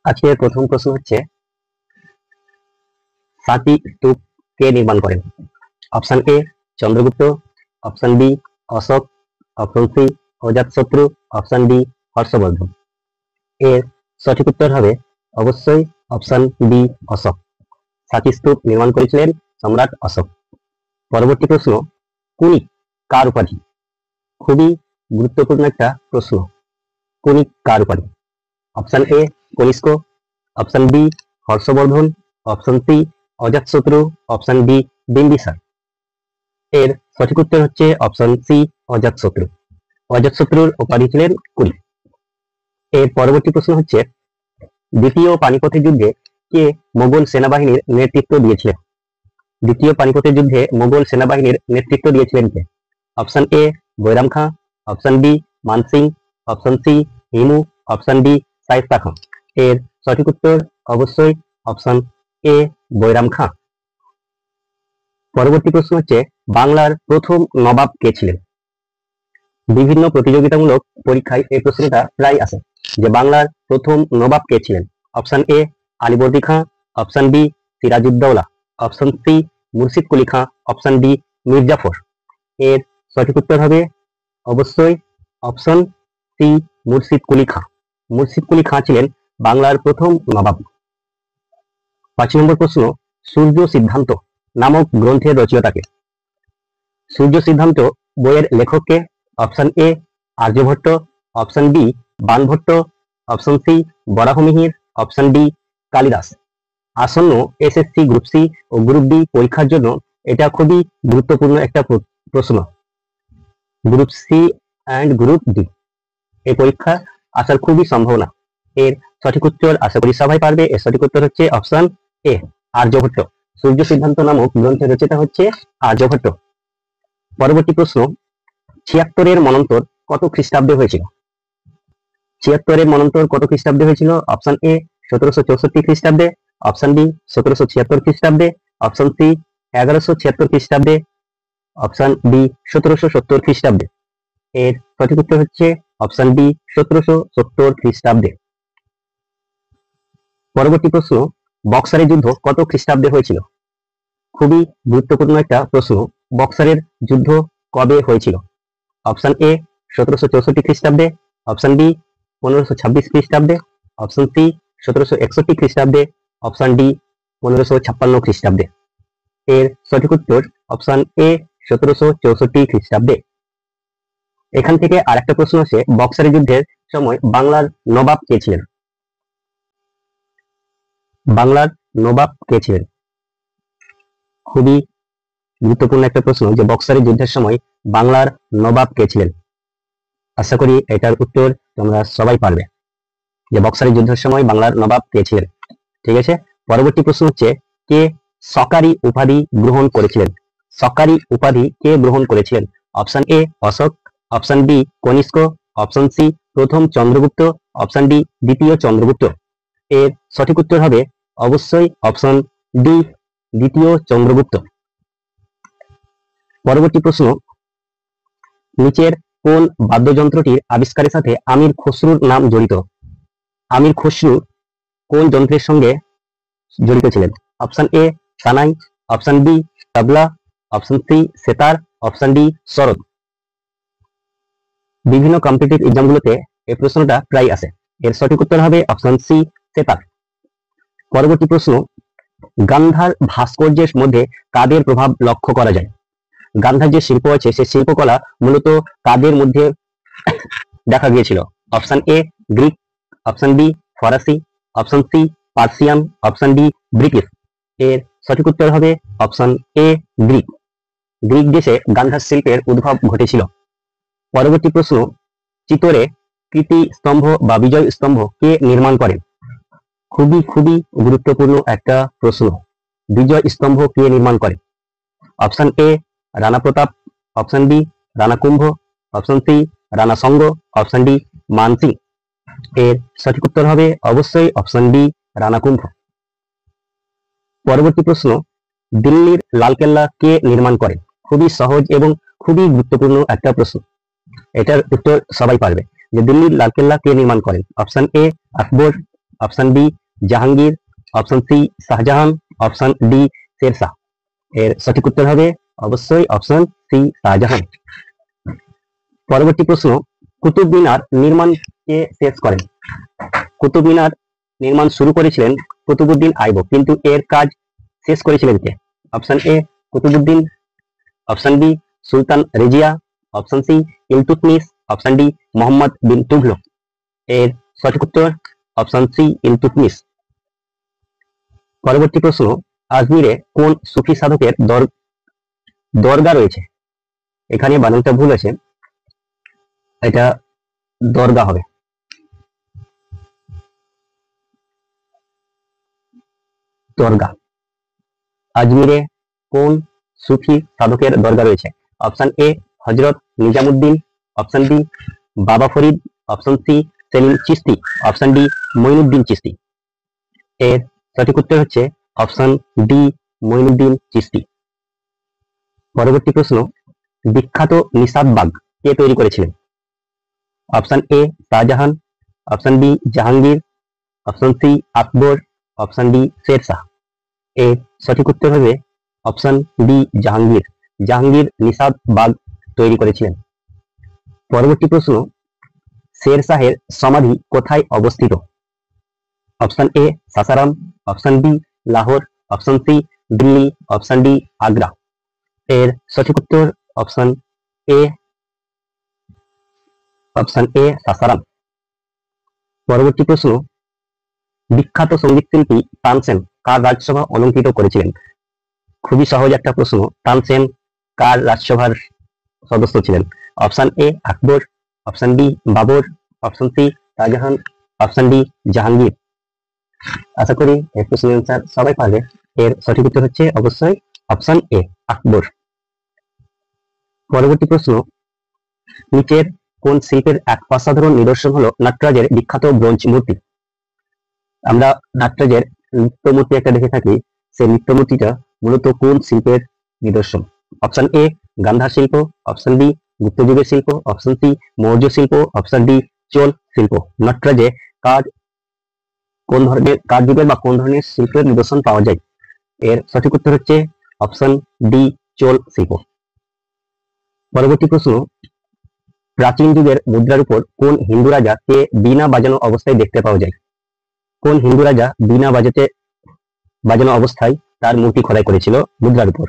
আজকের প্রথম প্রশ্ন হচ্ছে, সাঁচি স্তূপ কে নির্মাণ করেন? Option A Chandragupta, option B Ashoka, option C Ajatashatru, option D Harshavardhana. এর সঠিক উত্তর হবে অবশ্যই অপশন বি অশোক। সাঁচি স্তূপ নির্মাণ করেছিলেন সম্রাট অশোক। পরবর্তী প্রশ্ন, কুনিক কার উপাধি? খুবই গুরুত্বপূর্ণ একটা প্রশ্ন। কুনিক কার উপাধি? Option A Kanishka, option B Harshavardhana, option C Ajatashatru, option D Bimbisara. এর সঠিক উত্তর হচ্ছে অপশন সি অজাতশত্রু। অজাতশত্রুর উপাধি ছিলেন কুনিক। এর পরবর্তী প্রশ্ন হচ্ছে, দ্বিতীয় পানিপথের যুদ্ধে কে মোগল সেনাবাহিনীর নেতৃত্ব দিয়েছিলেন? দ্বিতীয় পানিপথের যুদ্ধে মোগল সেনাবাহিনীর নেতৃত্ব দিয়েছিলেন কে? Option A Bairam Khan, option B Man Singh, option C Himu, option D Shayesta Khan. এর সঠিক উত্তর অবশ্যই অপশন এ বৈরাম খাঁ। পরবর্তী প্রশ্ন হচ্ছে, বাংলার প্রথম নবাব কে ছিলেন? বিভিন্ন প্রতিযোগিতামূলক পরীক্ষায় এই প্রশ্নটা প্রায় আসে যে বাংলার প্রথম নবাব কে ছিলেন। Option A Alivardi Khan, option B Sirajuddaulah, option C Murshid Quli Khan, option D Mir Jafar. এর সঠিক উত্তর হবে অবশ্যই অপশন সি মুর্শিদ কুলি খাঁ। মুর্শিদ কুলি খাঁ ছিলেন বাংলার প্রথম নবাব। 5 নম্বর প্রশ্ন, সূর্য সিদ্ধান্ত নামক গ্রন্থের রচয়িতাকে? সূর্য সিদ্ধান্ত বইয়ের লেখককে? Option A Aryabhata, option B Banabhatta, option C Varahamihira, option D Kalidasa. আসন্ন এসএসসি গ্রুপ সি ও গ্রুপ ডি পরীক্ষার জন্য এটা খুবই গুরুত্বপূর্ণ একটা প্রশ্ন। Group C and group D এই পরীক্ষা আসার খুবই সম্ভাবনা। এর সঠিক উত্তর আশা করি সবাই পারবে। এর সঠিক উত্তর হচ্ছে অপশন এ আর্যভট্ট। সূর্য সিদ্ধান্ত নামক গ্রন্থের রচয়িতা হচ্ছে আর্যভট্ট। পরবর্তী প্রশ্ন, 76-এর মন্বন্তর কত খ্রিস্টাব্দে হয়েছিল? 76-এর মন্বন্তর কত খ্রিস্টাব্দে হয়েছিল? অপশন এ 1764 খ্রিস্টাব্দে, অপশন বি 1776 খ্রিস্টাব্দে, অপশন সি 1176 খ্রিস্টাব্দে, অপশন বি 1770 খ্রিস্টাব্দে। এর সঠিক উত্তর হচ্ছে অপশন বি 1770 খ্রিস্টাব্দে। পরবর্তী প্রশ্ন, বক্সারের যুদ্ধ কত খ্রিস্টাব্দে হয়েছিল? খুবই গুরুত্বপূর্ণ একটা প্রশ্ন। বক্সারের যুদ্ধ কবে হয়েছিল? অপশন এ 1764 খ্রিস্টাব্দে, অপশন বি 1526 খ্রিস্টাব্দে, অপশন সি 1761 খ্রিস্টাব্দে, অপশন ডি 1556 খ্রিস্টাব্দে। এর সঠিক উত্তর অপশন এ 1764 খ্রিস্টাব্দে। এখান থেকে আরেকটা প্রশ্ন আছে, বক্সারের যুদ্ধের সময় বাংলার নবাব কে ছিলেন? বাংলার নবাব কে ছিলেন? খুবই গুরুত্বপূর্ণ একটা প্রশ্ন যে বক্সারের যুদ্ধের সময় বাংলার নবাব কে ছিলেন। আশা করি এটার উত্তর তোমরা সবাই পারবে যে বক্সারের যুদ্ধের সময় বাংলার নবাব কে ছিলেন। ঠিক আছে, পরবর্তী প্রশ্ন হচ্ছে, কে সকারি উপাধি গ্রহণ করেছিলেন? সকারি উপাধি কে গ্রহণ করেছিলেন? Option A Ashoka, option B Kanishka, option C প্রথম চন্দ্রগুপ্ত, অপশন ডি দ্বিতীয় চন্দ্রগুপ্ত। এর সঠিক উত্তর হবে অবশ্যই অপশন ডি দ্বিতীয় চন্দ্রগুপ্ত। পরবর্তী প্রশ্ন, নিচের কোন বাদ্যযন্ত্রটির আবিষ্কারের সাথে আমির খসরুর নাম জড়িত? আমির খসরু কোন যন্ত্রের সঙ্গে জড়িত ছিলেন? Option A shehnai, option B tabla, option C sitar, option D sarod. বিভিন্ন কম্পিটিটিভ এক্সামগুলোতে এই প্রশ্নটা প্রায় আসে। এর সঠিক উত্তর হবে অপশন সি সেতার। পরবর্তী প্রশ্ন, গান্ধার ভাস্কর্যের মধ্যে কাদের প্রভাব লক্ষ্য করা যায়? গান্ধার যে শিল্প আছে সেই শিল্পকলা মূলত কাদের মধ্যে দেখা গিয়েছিল? Option A Greek, option B ফরাসি, option C Persian, option D British. এর সঠিক উত্তর হবে অপশন এ গ্রিক। গ্রিক দেশে গান্ধার শিল্পের উদ্ভব ঘটেছিল। পরবর্তী প্রশ্ন, চিতোরে কীর্তি স্তম্ভ বা বিজয় স্তম্ভ কে নির্মাণ করেন? খুবই গুরুত্বপূর্ণ একটা প্রশ্ন। বিজয় স্তম্ভ কে নির্মাণ করে? Option A Rana Pratap, option B Rana Kumbha, option C Rana Sanga, option D Mansingh. এর সঠিক উত্তর হবে অবশ্যই অপশন ডি রানা কুম্ভ। পরবর্তী প্রশ্ন, দিল্লির লালকেল্লা কে নির্মাণ করেন? খুবই সহজ এবং খুবই গুরুত্বপূর্ণ একটা প্রশ্ন। এটার উত্তর সবাই পারবে যে দিল্লির লালকেল্লা কে নির্মাণ করেন। Option A Akbar, option B Jahangir, option C Shahjahan, option D Sher Shah. এর সঠিক উত্তর হবে অবশ্যই অপশন সি শাহজাহান। পরবর্তী প্রশ্ন, কুতুব মিনার নির্মাণ কে শেষ করেন? কুতুব মিনার নির্মাণ শুরু করেছিলেন কুতুবউদ্দিন আইবক, কিন্তু এর কাজ শেষ করেছিলেন কে? Option A Qutubuddin, option B Sultan Raziya, option C Iltutmish, option D Muhammad bin Tughlaq. এর সঠিক উত্তর অপশন সি ইলতুৎমিশ। পরবর্তী প্রশ্ন, আজমিরে কোন সুফি সাধকের দরগা রয়েছে? এখানে বানানটা ভুল আছে, এটা দরগা হবে। দরগা। আজমিরে কোন সুফি সাধকের দরগা রয়েছে? অপশন এ হযরত Nizamuddin, option B Baba Farid, option C Salim Chishti, option D Moinuddin Chishti. এর সঠিক উত্তর হচ্ছে অপশন ডি মঈনুদ্দিন চিশতি। পরবর্তী প্রশ্ন, বিখ্যাত নিশাতবাগ কে তৈরি করেছিলেন? Option A Shah Jahan, option B Jahangir, option C Akbar, option D Sher Shah. এর সঠিক উত্তর হবে অপশন বি জাহাঙ্গীর। জাহাঙ্গীর নিশাতবাগ তৈরি করেছিলেন। পরবর্তী প্রশ্ন, শেরশাহের সমাধি কোথায় অবস্থিত? Option A Sasaram, option B Lahore, option C Delhi, option D Agra. এর সঠিক উত্তর অপশন এ সাসারাম। পরবর্তী প্রশ্ন, বিখ্যাত সঙ্গীত শিল্পী তানসেন কার রাজসভা অলঙ্কৃত করেছিলেন? খুবই সহজ একটা প্রশ্ন, তানসেন কার রাজসভার সদস্য ছিলেন? Option A Akbar, option B Babur, option C Shahjahan, option D Jahangir. আশা করি এই প্রশ্নের অ্যান্সার সবাই পারবে। এর সঠিক উত্তর হচ্ছে অবশ্যই অপশন এ আকবর। পরবর্তী প্রশ্ন, নিচের কোন শিল্পের এক অসাধারণ নিদর্শন হলো নাটরাজের বিখ্যাত ব্রোঞ্জ মূর্তি? আমরা নাটরাজের নৃত্য মূর্তি একটা দেখে থাকি, সেই নৃত্য মূর্তিটা মূলত কোন শিল্পের নিদর্শন? অপশন এ গান্ধার শিল্প, অপশন বি গুপ্ত যুগের শিল্প, অপশন সি মৌর্য শিল্প, অপশন ডি চোল শিল্প। নাটরাজে কোন ধরনের কার যুগের বা কোন ধরনের শিল্পের নিদর্শন পাওয়া যায়? এর সঠিক উত্তর হচ্ছে অপশন ডি চোল শিল্প। পরবর্তী প্রশ্ন, প্রাচীন যুগের মুদ্রার উপর কোন হিন্দু রাজাকে বীণা বাজানো অবস্থায় দেখতে পাওয়া যায়? কোন হিন্দু রাজা বীণা বাজানো অবস্থায় তার মূর্তি খোদাই করেছিল মুদ্রার উপর?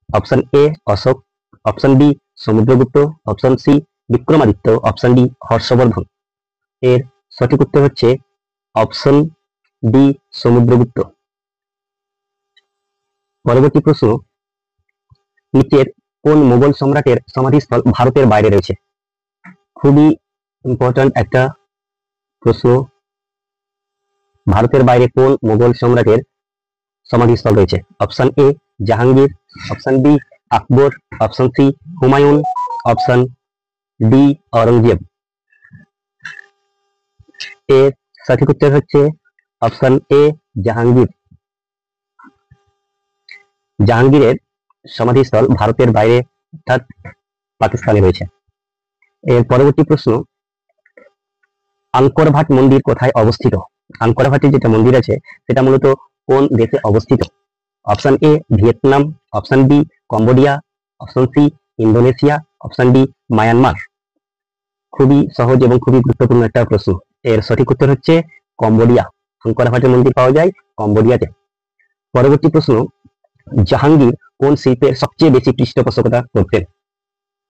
Option A Ashoka, option B Samudragupta, option C Vikramaditya, option D Harshavardhana. এর সঠিক উত্তর হচ্ছে অপশন ডি সমুদ্রগুপ্ত। পরবর্তী প্রশ্ন, নিচের কোন মুঘল সম্রাটের সমাধিস্থল ভারতের বাইরে রয়েছে? খুবই ইম্পর্টেন্ট একটা প্রশ্ন, ভারতের বাইরে কোন মুঘল সম্রাটের সমাধিস্থল রয়েছে? Option A Jahangir, option B Akbar, option C Humayun, option D Aurangzeb. এর সঠিক উত্তর হচ্ছে অপশন এ জাহাঙ্গীর। জাহাঙ্গীরের সমাধিস্থল ভারতের বাইরে অর্থাৎ পাকিস্তানে রয়েছে। এর পরবর্তী প্রশ্ন, আঙ্কর ভাট মন্দির কোথায় অবস্থিত? আঙ্কর ভাটের যেটা মন্দির আছে সেটা মূলত কোন দেশে অবস্থিত? Option A Vietnam, option B Cambodia, option C Indonesia, option D Myanmar. খুবই সহজ এবং খুবই গুরুত্বপূর্ণ একটা প্রশ্ন। এর সঠিক উত্তর হচ্ছে কম্বোডিয়া। আঙ্কর ভাটের মন্দির পাওয়া যায় কম্বোডিয়াতে। পরবর্তী প্রশ্ন, জাহাঙ্গীর কোন শিল্পের সবচেয়ে বেশি পৃষ্ঠপোষকতা করতেন?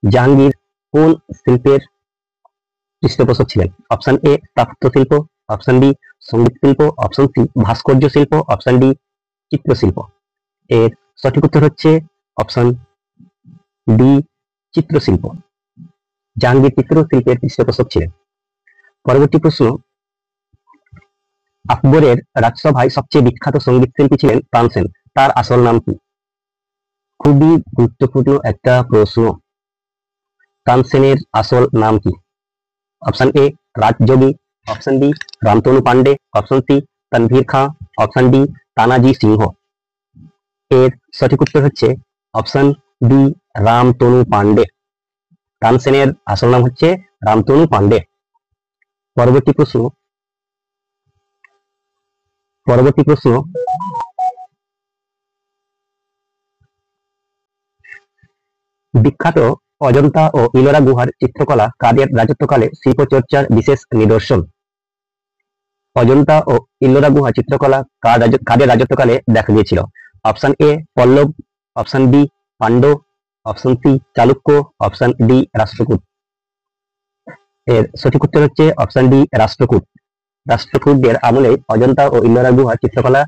জাহাঙ্গীর কোন শিল্পের পৃষ্ঠপোষক ছিলেন? অপশন এ স্থাপত্য শিল্প, অপশন বি সঙ্গীত শিল্প, অপশন সি ভাস্কর্য শিল্প, অপশন ডি চিত্রশিল্প। এর সঠিক উত্তর হচ্ছে অপশন ডি চিত্রশিল্প। জাহাঙ্গীর চিত্রশিল্পের পৃষ্ঠপোষক ছিলেন। পরবর্তী প্রশ্ন, আকবরের রাজসভায় সবচেয়ে বিখ্যাত সঙ্গীত শিল্পী ছিলেন তানসেন, তার আসল নাম কি? খুবই গুরুত্বপূর্ণ একটা প্রশ্ন, তানসেনের আসল নাম কি? Option A Rajyogi, option B Ramtanu Pandey, option C Tanveer Khan, option D Tanaji Singh. এর সঠিক উত্তর হচ্ছে অপশন বি রামতনু পান্ডে। তানসেনের আসল নাম হচ্ছে রামতনু পান্ডে। পরবর্তী প্রশ্ন, পরবর্তী প্রশ্ন, বিখ্যাত অজন্তা ও ইলোরা গুহার চিত্রকলা কাদের রাজত্বকালে শিল্প চর্চার বিশেষ নিদর্শন? অজন্তা ও ইলোরা গুহা চিত্রকলা কাদের রাজত্বকালে দেখা গিয়েছিল? Option A Pallava, option B Pandya, option C Chalukya, option D Rashtrakuta. এর সঠিক উত্তর হচ্ছে অপশন ডি রাষ্ট্রকূট। রাষ্ট্রকূটদের আমলে অজন্তা ও ইলোরা গুহা চিত্রকলা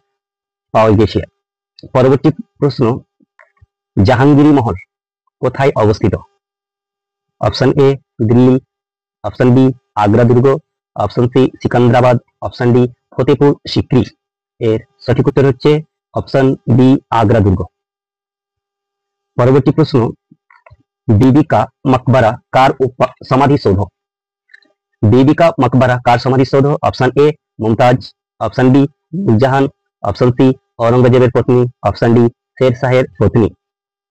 পাওয়া গেছে। পরবর্তী প্রশ্ন, জাহাঙ্গীরি মহল কোথায় অবস্থিত? Option A Delhi, option B Agra দুর্গ, option C Sikandrabad, option D Fatehpur Sikri. এর সঠিক উত্তর হচ্ছে অপশন বি আগ্রা দুর্গ। পরবর্তী প্রশ্ন, বিবি কা মকবরা কার সমাধিসৌধ? বিবি কা মকবরা কার সমাধিসৌধ? Option A Mumtaz, option B Noorjahan, option C औरंगजेबের পত্নী, অপশন ডি শের শাহের পত্নী।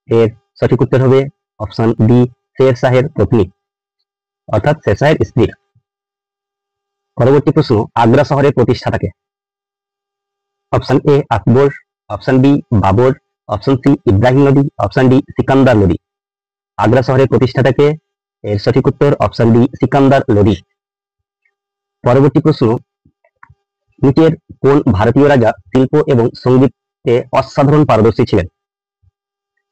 এর সঠিক উত্তর হবে অপশন ডি শের শাহের পত্নী, অর্থাৎ শের শাহের স্ত্রী। পরবর্তী প্রশ্ন, আগ্রা শহরের প্রতিষ্ঠাতাকে? Option A Akbar, option B Babur, option C Ibrahim Lodi, option D Sikandar Lodi. Agra শহরের প্রতিষ্ঠাতাকে? এর সঠিক উত্তর অপশন ডি সিকান্দার লোদি। পরবর্তী প্রশ্ন, নিচের কোন ভারতীয় রাজা শিল্প এবং সঙ্গীতে অসাধারণ পারদর্শী ছিলেন?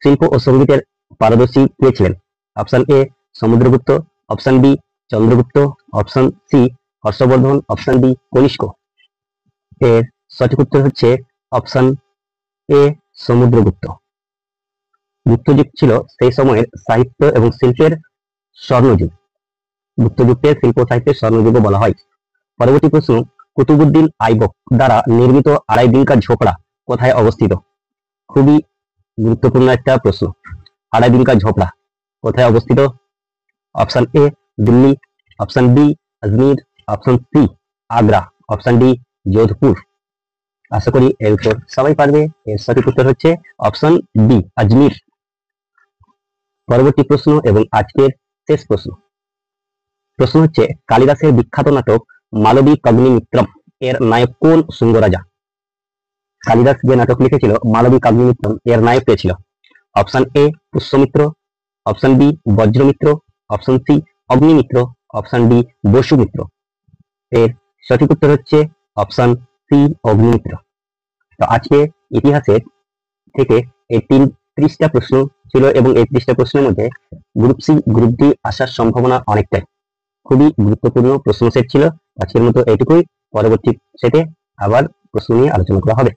শিল্প ও সঙ্গীতের পারদর্শী কে ছিলেন? Option A Samudragupta, option B Chandragupta, option C Harshavardhana, option D Kanishka. এর সঠিক উত্তর হচ্ছে অপশন এ সমুদ্রগুপ্ত। গুপ্তযুগ ছিল সেই সময়ের সাহিত্য এবং শিল্পের স্বর্ণযুগ। গুপ্তযুগের শিল্প সাহিত্যের স্বর্ণযুগ বলা হয়। পরবর্তী প্রশ্ন, কুতুবুদ্দিন আইবক দ্বারা নির্মিত আড়াই দিনকা ঝোপড়া কোথায় অবস্থিত? খুবই গুরুত্বপূর্ণ একটা প্রশ্ন। আড়াই দিনকা ঝোপড়া কোথায় অবস্থিত? Option A Delhi, option B Ajmer, option C Agra, option D Jodhpur. আশা করি এর উত্তর সবাই পারবে। এর সঠিক উত্তর হচ্ছে অপশন বি আজমির। পরবর্তী প্রশ্ন এবং আজকের শেষ প্রশ্ন। প্রশ্ন হচ্ছে, কালিদাসের বিখ্যাত নাটক মালবিক অগ্নিমিত্রম এর নায়ক কোন শুঙ্গ রাজা? কালিদাস যে নাটক লিখেছিল মালবিক অগ্নিমিত্রম, এর নায়ক কে ছিল? Option A Pushyamitra, option B Vajramitra, option C Agnimitra, option D Vasumitra. এর সঠিক উত্তর হচ্ছে অপশন সি অগ্নিমিত্র। তো আজকে ইতিহাসের থেকে এই 30টা প্রশ্ন ছিল এবং এই 30টা প্রশ্নের মধ্যে গ্রুপ সি গ্রুপ ডি আসার সম্ভাবনা অনেকটাই। খুবই গুরুত্বপূর্ণ প্রশ্ন সেট ছিল। আজকের মতো এইটুকুই। পরবর্তী সেটে আবার প্রশ্ন নিয়ে আলোচনা করা হবে।